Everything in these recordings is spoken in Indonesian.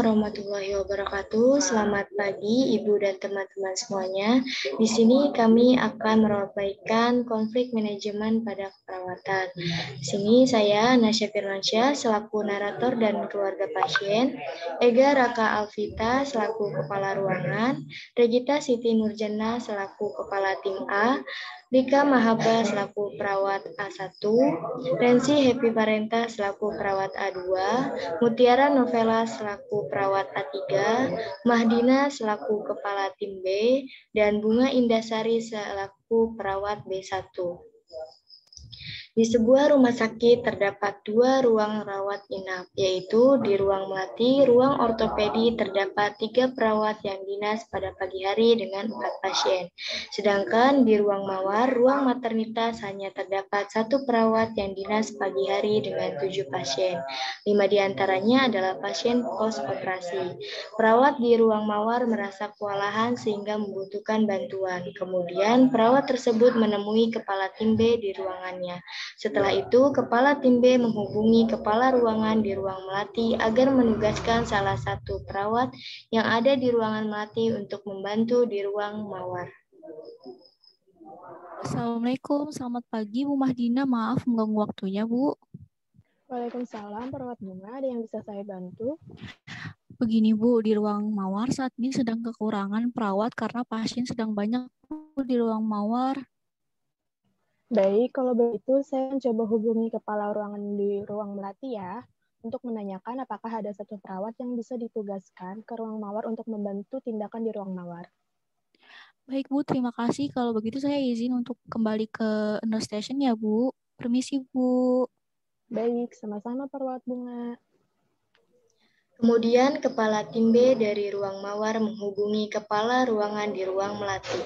warahmatullahi wabarakatuh. Selamat pagi Ibu dan teman-teman semuanya. Di sini kami akan meropaikan konflik manajemen pada keperawatan. Di sini saya Nasya Firmansyah selaku narator dan keluarga pasien, Ega Raka Alvita selaku kepala ruangan, Regita Siti Nurjana selaku kepala tim A, Dika Mahaba selaku perawat A1, Rensi Happy Parenta selaku perawat A2, Mutiara Novela selaku perawat A3, Mahdina selaku kepala tim B, dan Bunga Indasari selaku perawat B1. Di sebuah rumah sakit terdapat 2 ruang rawat inap, yaitu di ruang melati, ruang ortopedi terdapat 3 perawat yang dinas pada pagi hari dengan 4 pasien. Sedangkan di ruang mawar, ruang maternitas hanya terdapat 1 perawat yang dinas pagi hari dengan 7 pasien. 5 diantaranya adalah pasien post-operasi. Perawat di ruang mawar merasa kewalahan sehingga membutuhkan bantuan. Kemudian perawat tersebut menemui kepala tim B di ruangannya. Setelah itu, kepala tim B menghubungi kepala ruangan di ruang melati agar menugaskan salah satu perawat yang ada di ruangan melati untuk membantu di ruang mawar. Assalamualaikum, selamat pagi Bu Mahdina, maaf mengganggu waktunya Bu. Waalaikumsalam, perawat Bunga, ada yang bisa saya bantu? Begini Bu, di ruang mawar saat ini sedang kekurangan perawat karena pasien sedang banyak Bu di ruang mawar. Baik, kalau begitu saya mencoba hubungi kepala ruangan di ruang melati ya, untuk menanyakan apakah ada satu perawat yang bisa ditugaskan ke ruang mawar untuk membantu tindakan di ruang mawar. Baik Bu, terima kasih. Kalau begitu saya izin untuk kembali ke nurse station ya Bu. Permisi Bu. Baik, sama-sama perawat Bunga. Kemudian kepala tim B dari ruang mawar menghubungi kepala ruangan di ruang melati.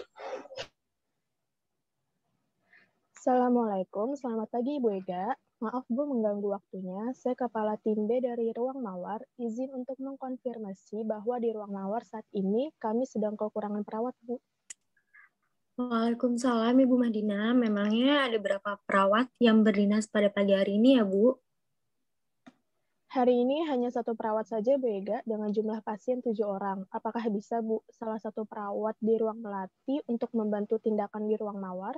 Assalamualaikum, selamat pagi Ibu Ega. Maaf Bu mengganggu waktunya, saya kepala tim B dari ruang mawar, izin untuk mengkonfirmasi bahwa di ruang mawar saat ini kami sedang kekurangan perawat Bu. Waalaikumsalam Ibu Mahdina, memangnya ada berapa perawat yang berdinas pada pagi hari ini ya Bu? Hari ini hanya satu perawat saja Bu Ega dengan jumlah pasien 7 orang. Apakah bisa Bu salah satu perawat di ruang melati untuk membantu tindakan di ruang mawar?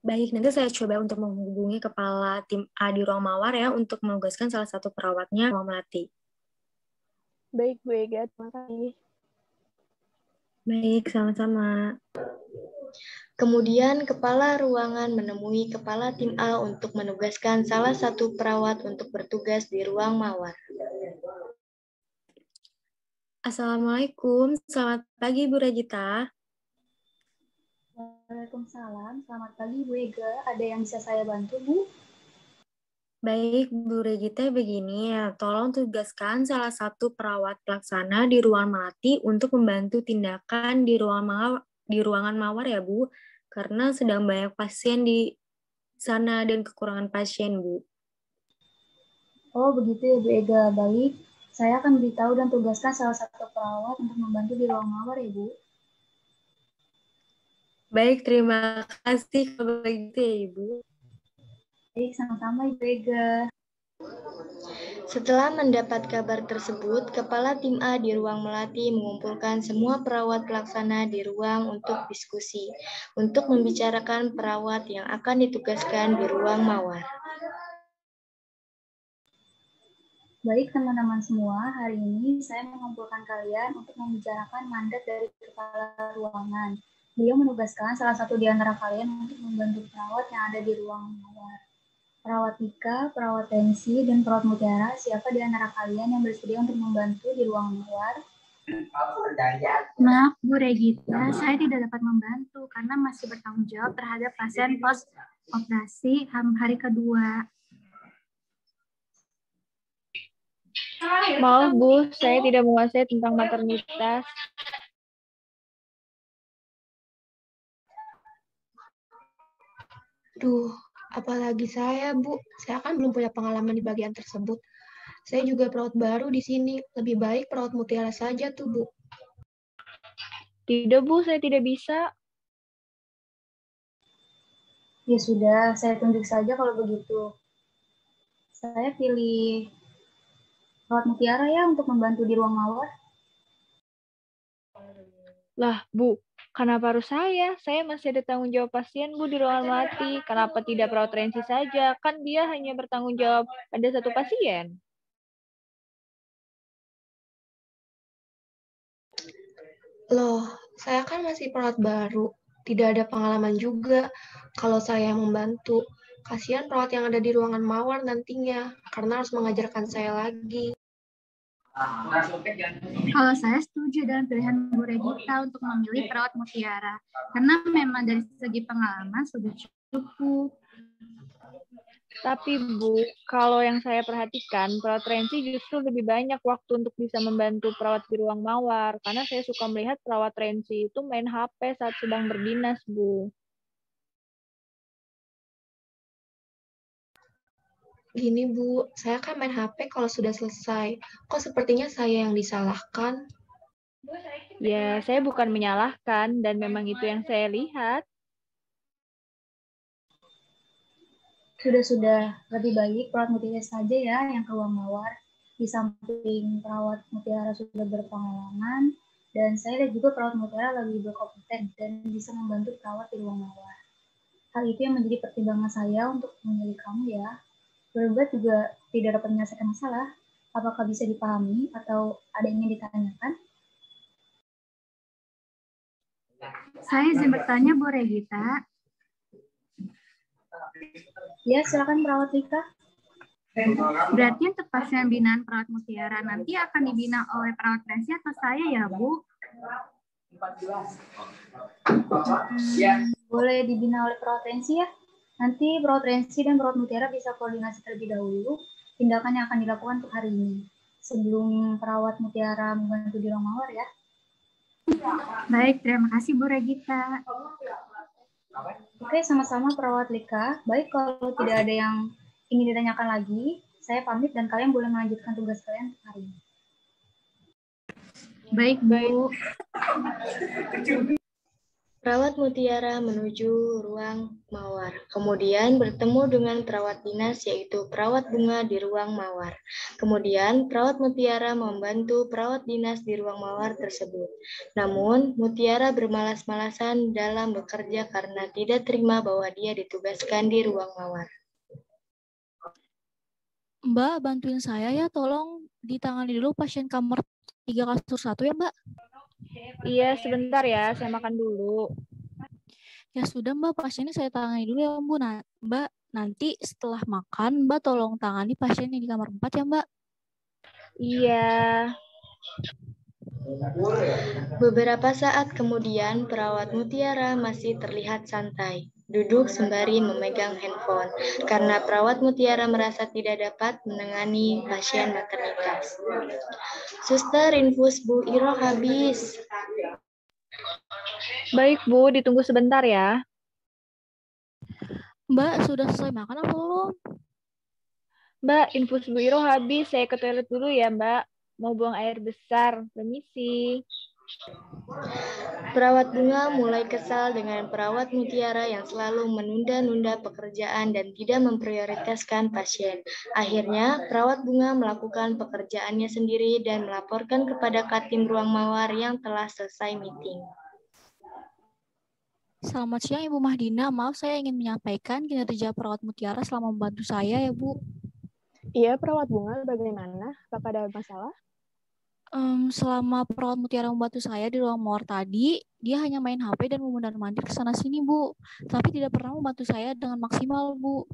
Baik, nanti saya coba untuk menghubungi kepala tim A di ruang mawar ya untuk menugaskan salah satu perawatnya ruang melati. Baik Bu Ega, terima kasih. Baik, sama-sama. Kemudian kepala ruangan menemui kepala tim A untuk menugaskan salah satu perawat untuk bertugas di ruang mawar. Assalamualaikum, selamat pagi Bu Regita. Waalaikumsalam, selamat pagi Bu Ega. Ada yang bisa saya bantu Bu? Baik Bu Regita, begini ya, tolong tugaskan salah satu perawat pelaksana di ruang melati untuk membantu tindakan di ruangan mawar ya Bu, karena sedang banyak pasien di sana dan kekurangan pasien Bu. Oh begitu ya Bu Ega, baik. Saya akan beritahu dan tugaskan salah satu perawat untuk membantu di ruang mawar ya Bu. Baik, terima kasih kalau begitu ya Ibu. Baik, sama-sama Ibu Ega. Setelah mendapat kabar tersebut, kepala tim A di ruang melati mengumpulkan semua perawat pelaksana di ruang untuk diskusi, untuk membicarakan perawat yang akan ditugaskan di ruang mawar. Baik teman-teman semua, hari ini saya mengumpulkan kalian untuk membicarakan mandat dari kepala ruangan. Beliau menugaskan salah satu di antara kalian untuk membantu perawat yang ada di ruang mawar. Perawat Dika, perawat Rensi, dan perawat Mutiara, siapa di antara kalian yang bersedia untuk membantu di ruang mawar? Maaf Bu Regita, saya tidak dapat membantu karena masih bertanggung jawab terhadap pasien post operasi hari kedua. Maaf Bu, saya tidak menguasai tentang maternitas. Duh, apalagi saya, Bu. Saya kan belum punya pengalaman di bagian tersebut. Saya juga perawat baru di sini. Lebih baik perawat Mutiara saja tuh, Bu. Tidak Bu, saya tidak bisa. Ya sudah, saya tunjuk saja kalau begitu. Saya pilih perawat mutiara ya untuk membantu di ruang mawar. Lah, Bu, kenapa harus saya? Saya masih ada tanggung jawab pasien, Bu, di ruangan melati. Kenapa tidak perawat Rensi saja? Kan dia hanya bertanggung jawab pada satu pasien. Loh, saya kan masih perawat baru. Tidak ada pengalaman juga. Kalau saya membantu, kasihan perawat yang ada di ruangan mawar nantinya, karena harus mengajarkan saya lagi. Kalau saya setuju dengan pilihan Bu Regita untuk memilih perawat mutiara, karena memang dari segi pengalaman sudah cukup. Tapi Bu, kalau yang saya perhatikan, perawat Rensi justru lebih banyak waktu untuk bisa membantu perawat di ruang mawar. Karena saya suka melihat perawat Rensi itu main HP saat sedang berdinas, Bu. Gini Bu, saya kan main HP kalau sudah selesai. Kok sepertinya saya yang disalahkan? Ya, saya bukan menyalahkan, dan memang itu yang saya lihat. Sudah, lebih baik perawat mutiara saja ya yang ke ruang mawar. Di samping perawat mutiara sudah berpengalaman, dan saya lihat juga perawat mutiara lebih berkompeten dan bisa membantu perawat di ruang mawar. Hal itu yang menjadi pertimbangan saya untuk memilih kamu ya. Berbuat juga tidak dapat menyelesaikan masalah. Apakah bisa dipahami atau ada yang ingin ditanyakan? Saya izin bertanya, Bu Regita. Ya, silakan perawat Rika. Berarti untuk pasien binaan perawat mutiara nanti akan dibina oleh perawat Rensi atau saya ya, Bu? Boleh dibina oleh perawat Rensi ya. Nanti perawat Rensi dan perawat mutiara bisa koordinasi terlebih dahulu tindakan yang akan dilakukan untuk hari ini. Sebelum perawat mutiara membantu di ruang mawar ya. Baik, terima kasih Bu Regita. Oke, sama-sama perawat Lika. Baik, kalau tidak ada yang ingin ditanyakan lagi, saya pamit dan kalian boleh melanjutkan tugas kalian hari ini. Baik, Bu. Perawat mutiara menuju ruang mawar, kemudian bertemu dengan perawat dinas yaitu perawat bunga di ruang mawar. Kemudian perawat mutiara membantu perawat dinas di ruang mawar tersebut. Namun mutiara bermalas-malasan dalam bekerja karena tidak terima bahwa dia ditugaskan di ruang mawar. Mbak, bantuin saya ya, tolong ditangani dulu pasien kamar 3 kasur 1 ya, Mbak. Iya, sebentar ya, saya makan dulu. Ya sudah, Mbak, pasiennya saya tangani dulu ya, Bu. Nah, Mbak, nanti setelah makan, Mbak tolong tangani pasien yang di kamar 4 ya, Mbak. Iya. Beberapa saat kemudian, perawat mutiara masih terlihat santai, duduk sembari memegang handphone, karena perawat mutiara merasa tidak dapat menangani pasien maternitas. Suster, infus Bu Iro habis. Baik, Bu, ditunggu sebentar ya. Mbak, sudah selesai makan apa belum? Mbak, infus Bu Iro habis. Saya ke toilet dulu ya, Mbak. Mau buang air besar. Permisi. Perawat bunga mulai kesal dengan perawat mutiara yang selalu menunda-nunda pekerjaan dan tidak memprioritaskan pasien. Akhirnya, perawat bunga melakukan pekerjaannya sendiri dan melaporkan kepada Katim Ruang Mawar yang telah selesai meeting. Selamat siang, Ibu Mahdina. Maaf, saya ingin menyampaikan kinerja perawat mutiara selama membantu saya ya, Bu. Iya, perawat bunga, bagaimana? Apakah ada masalah? Selama perawat mutiara membantu saya di ruang mawar tadi, dia hanya main HP dan memundar-mandir ke sana-sini, Bu. Tapi tidak pernah membantu saya dengan maksimal, Bu.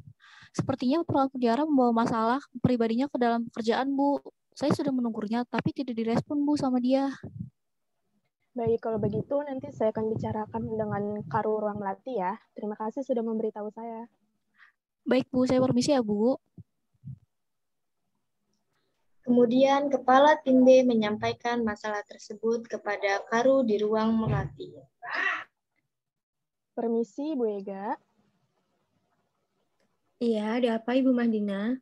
Sepertinya perawat mutiara membawa masalah pribadinya ke dalam pekerjaan, Bu. Saya sudah menegurnya, tapi tidak direspon, Bu, sama dia. Baik, kalau begitu nanti saya akan bicarakan dengan Karu Ruang Melati ya. Terima kasih sudah memberitahu saya. Baik, Bu. Saya permisi ya, Bu. Kemudian Kepala Tim B menyampaikan masalah tersebut kepada Karu di ruang melati. Permisi, Bu Ega. Iya, ada apa Ibu Mahdina?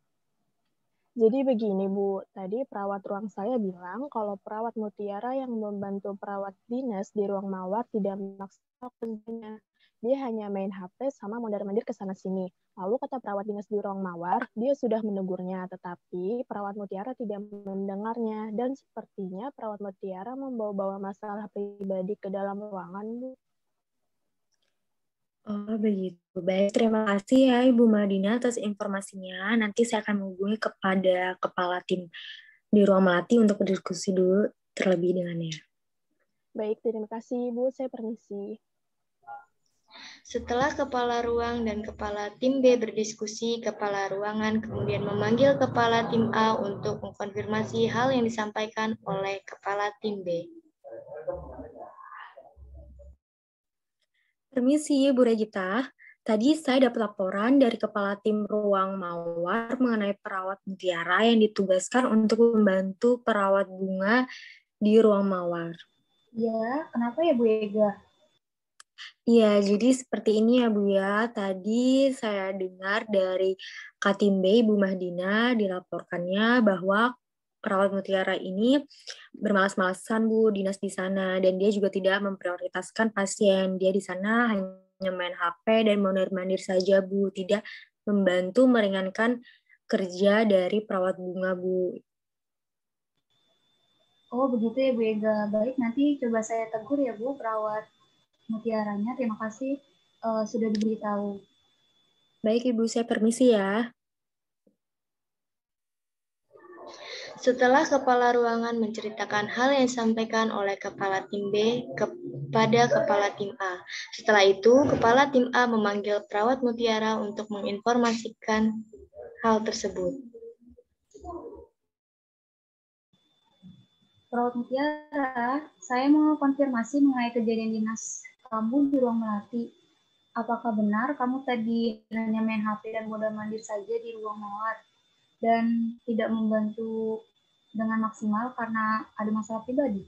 Jadi begini, Bu. Tadi perawat ruang saya bilang kalau perawat mutiara yang membantu perawat dinas di ruang mawar tidak maksimal kerjanya. Dia hanya main HP sama mondar-mandir ke sana-sini. Lalu kata perawat dinas di ruang mawar, dia sudah menegurnya, tetapi perawat Mutiara tidak mendengarnya. Dan sepertinya perawat Mutiara membawa-bawa masalah pribadi ke dalam ruangan, Bu. Oh, begitu. Baik, terima kasih ya Ibu Madina atas informasinya. Nanti saya akan menghubungi kepada kepala tim di Ruang Melati untuk berdiskusi dulu terlebih dengannya. Baik, terima kasih Ibu. Saya permisi. Setelah kepala ruang dan kepala tim B berdiskusi, kepala ruangan kemudian memanggil kepala tim A untuk mengkonfirmasi hal yang disampaikan oleh kepala tim B. Permisi, Bu Regita. Tadi saya dapat laporan dari kepala tim Ruang Mawar mengenai perawat Mutiara yang ditugaskan untuk membantu perawat bunga di Ruang Mawar. Ya, kenapa ya Bu Ega? Iya, jadi seperti ini ya Bu ya. Tadi saya dengar dari Katimbe Ibu Mahdina dilaporkannya bahwa perawat Mutiara ini bermalas-malasan Bu dinas di sana, dan dia juga tidak memprioritaskan pasien. Dia di sana hanya main HP dan mondar-mandir saja Bu, tidak membantu meringankan kerja dari perawat bunga Bu. Oh, begitu ya Bu Ega. Baik, nanti coba saya tegur ya Bu perawat Mutiaranya. Terima kasih sudah diberitahu. Baik Ibu, saya permisi ya. Setelah kepala ruangan menceritakan hal yang disampaikan oleh kepala tim B kepada kepala tim A. Setelah itu, kepala tim A memanggil perawat Mutiara untuk menginformasikan hal tersebut. Perawat Mutiara, saya mau konfirmasi mengenai kejadian dinas kamu di Ruang Melati. Apakah benar kamu tadi hanya main HP dan mondar-mandir saja di ruang mawar dan tidak membantu dengan maksimal karena ada masalah pribadi?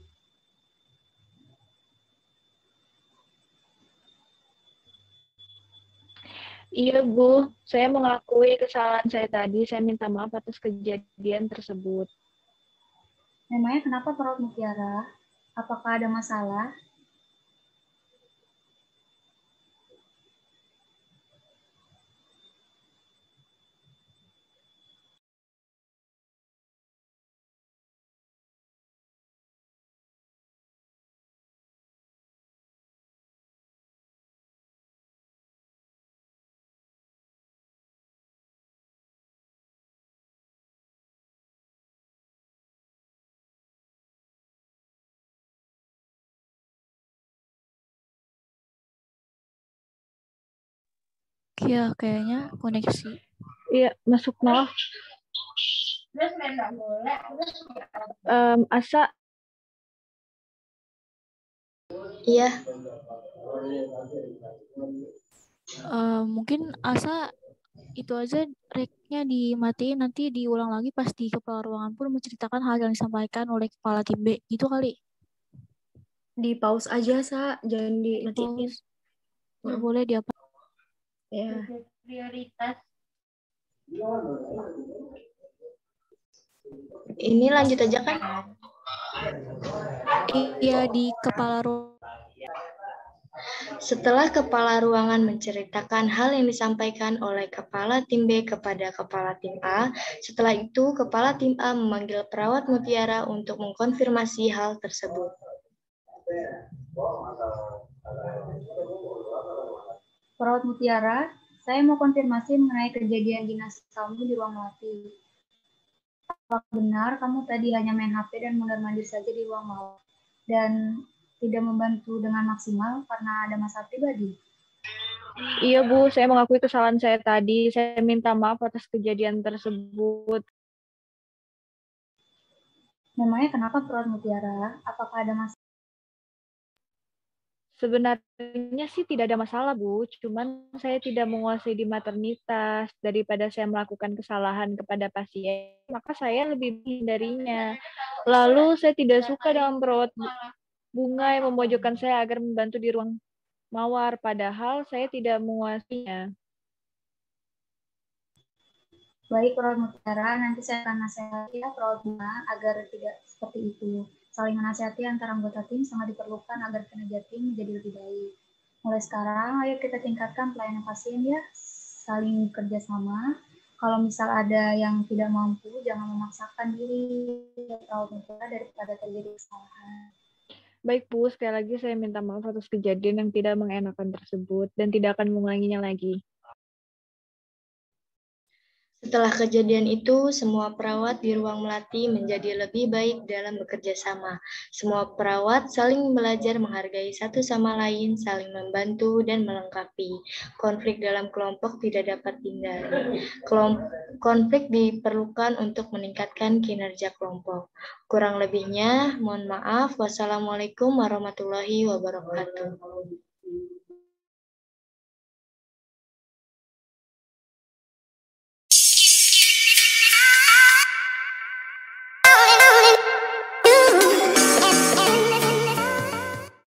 Iya, Bu. Saya mengakui kesalahan saya tadi. Saya minta maaf atas kejadian tersebut. Memangnya kenapa perawat Mutiara? Apakah ada masalah? Iya, kayaknya koneksi. Iya, masuk maaf. Asa. Iya. Mungkin Asa itu aja rek-nya dimatiin, nanti diulang lagi pas di kepala ruangan pun menceritakan hal yang disampaikan oleh kepala tim B. Gitu kali. Di pause aja, Sa. Jangan dimatiin. Nggak boleh diapa. Ya. Prioritas. Ini lanjut aja kan? Iya, di kepala ruangan. Setelah kepala ruangan menceritakan hal yang disampaikan oleh kepala tim B kepada kepala tim A, setelah itu kepala tim A memanggil perawat Mutiara untuk mengkonfirmasi hal tersebut. Perawat Mutiara, saya mau konfirmasi mengenai kejadian dinas kamu di ruang Melati. Apakah benar kamu tadi hanya main HP dan mondar-mandir saja di ruang mawar dan tidak membantu dengan maksimal karena ada masalah pribadi? Iya, Bu. Saya mengakui kesalahan saya tadi. Saya minta maaf atas kejadian tersebut. Memangnya kenapa perawat Mutiara? Apakah ada masalah? Sebenarnya sih tidak ada masalah, Bu. Cuman saya tidak menguasai di maternitas. Daripada saya melakukan kesalahan kepada pasien, maka saya lebih menghindarinya. Lalu saya tidak suka dengan perawat bunga yang memojokkan saya agar membantu di ruang mawar, padahal saya tidak menguasainya. Baik, perawat Mutiara, nanti saya akan nasihati ya perawat bunga agar tidak seperti itu. Saling menasihati antara anggota tim sangat diperlukan agar kinerja tim menjadi lebih baik. Mulai sekarang, ayo kita tingkatkan pelayanan pasien ya, saling kerjasama. Kalau misal ada yang tidak mampu, jangan memaksakan diri atau mencegah daripada terjadi kesalahan. Baik Bu, sekali lagi saya minta maaf atas kejadian yang tidak mengenakan tersebut dan tidak akan mengulanginya lagi. Setelah kejadian itu, semua perawat di ruang melati menjadi lebih baik dalam bekerja sama. Semua perawat saling belajar menghargai satu sama lain, saling membantu dan melengkapi. Konflik dalam kelompok tidak dapat dihindari. Konflik diperlukan untuk meningkatkan kinerja kelompok. Kurang lebihnya, mohon maaf. Wassalamualaikum warahmatullahi wabarakatuh.